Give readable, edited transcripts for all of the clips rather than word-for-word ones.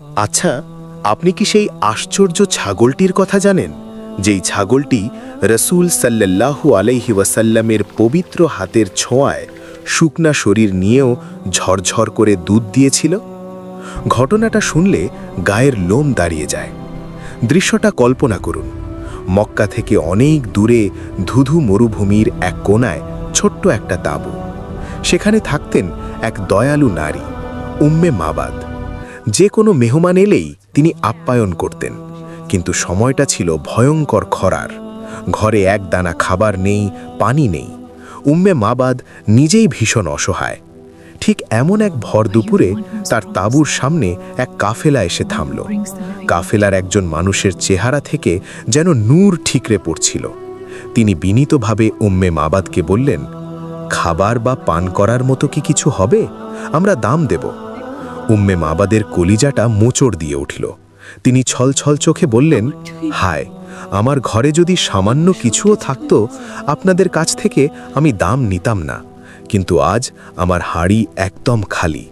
আচ্ছা, আপনি কি সেই আশ্চর্য ছাগলটির কথা জানেন, যেই ছাগলটি রসূল সাল্লাল্লাহু আলাইহি ওয়াসাল্লামের পবিত্র হাতের ছোঁয়ায় শুকনা শরীর নিয়েও ঝরঝর করে দুধ দিয়েছিল? ঘটনাটা শুনলে গায়ের লোম দাঁড়িয়ে যায়। দৃশ্যটা কল্পনা করুন। মক্কা থেকে অনেক দূরে ধুধু মরুভূমির এক কোণায় ছোট্ট একটা তাঁবু। সেখানে থাকতেন এক দয়ালু নারী, উম্মে মাবাদ। যে কোনো মেহমান এলেই তিনি আপ্যায়ন করতেন, কিন্তু সময়টা ছিল ভয়ঙ্কর খরার। ঘরে এক দানা খাবার নেই, পানি নেই। উম্মে মাবাদ নিজেই ভীষণ অসহায়। ঠিক এমন এক ভর দুপুরে তার তাঁবুর সামনে এক কাফেলা এসে থামল। কাফেলার একজন মানুষের চেহারা থেকে যেন নূর ঠিকরে পড়ছিল। তিনি বিনীতভাবে উম্মে মাবাদকে বললেন, খাবার বা পান করার মতো কি কিছু হবে? আমরা দাম দেব। উম্মে মাবাদের কলিজাটা মোচড় দিয়ে উঠল। তিনি ছলছল চোখে বললেন, হায়, আমার ঘরে যদি সামান্য কিছুও থাকতো, আপনাদের কাছ থেকে আমি দাম নিতাম না, কিন্তু আজ আমার হাড়ি একদম খালি।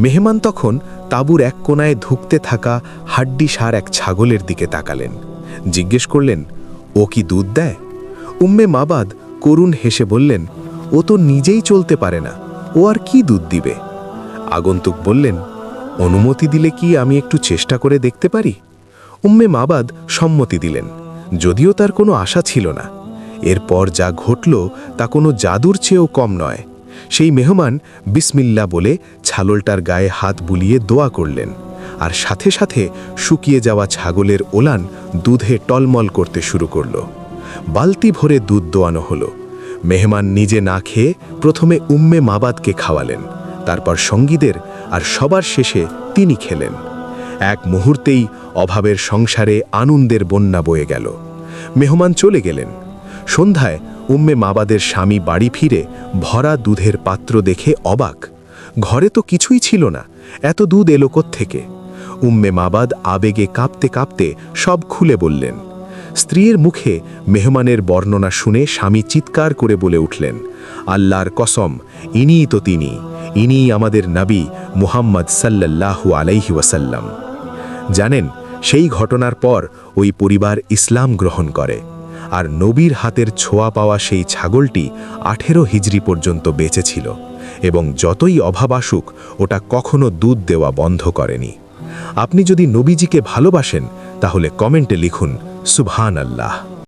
মেহমান তখন তাঁবুর এক কোণায় ধুঁকতে থাকা হাড্ডিসার এক ছাগলের দিকে তাকালেন। জিজ্ঞেস করলেন, ও কি দুধ দেয়? উম্মে মাবাদ করুণ হেসে বললেন, ও তো নিজেই চলতে পারে না, ও আর কি দুধ দিবে? আগন্তুক বললেন, অনুমতি দিলে কি আমি একটু চেষ্টা করে দেখতে পারি? উম্মে মাবাদ সম্মতি দিলেন, যদিও তার কোনো আশা ছিল না। এরপর যা ঘটল তা কোনো জাদুর চেয়েও কম নয়। সেই মেহমান বিসমিল্লাহ বলে ছাগলটার গায়ে হাত বুলিয়ে দোয়া করলেন, আর সাথে সাথে শুকিয়ে যাওয়া ছাগলের ওলান দুধে টলমল করতে শুরু করল। বালতি ভরে দুধ দোয়ানো হলো। মেহমান নিজে না খেয়ে প্রথমে উম্মে মাবাদকে খাওয়ালেন, তারপর সঙ্গীদের, আর সবার শেষে তিনি খেলেন। এক মুহূর্তেই অভাবের সংসারে আনন্দের বন্যা বয়ে গেল। মেহমান চলে গেলেন। সন্ধ্যায় উম্মে মাবাদের স্বামী বাড়ি ফিরে ভরা দুধের পাত্র দেখে অবাক। ঘরে তো কিছুই ছিল না, এত দুধ এলো কোত্থেকে? উম্মে মাবাদ আবেগে কাঁপতে কাঁপতে সব খুলে বললেন। স্ত্রীর মুখে মেহমানের বর্ণনা শুনে স্বামী চিৎকার করে বলে উঠলেন, আল্লাহর কসম, ইনিই তো তিনি, ইনিই আমাদের নবী মুহাম্মদ সাল্লাল্লাহু আলাইহি ওয়াসাল্লাম। জানেন, সেই ঘটনার পর ওই পরিবার ইসলাম গ্রহণ করে, আর নবীর হাতের ছোঁয়া পাওয়া সেই ছাগলটি 18 হিজরি পর্যন্ত বেঁচে ছিল, এবং যতই অভাব আসুক ওটা কখনো দুধ দেওয়া বন্ধ করেনি। আপনি যদি নবীজিকে ভালোবাসেন, তাহলে কমেন্টে লিখুন সুবহানাল্লাহ।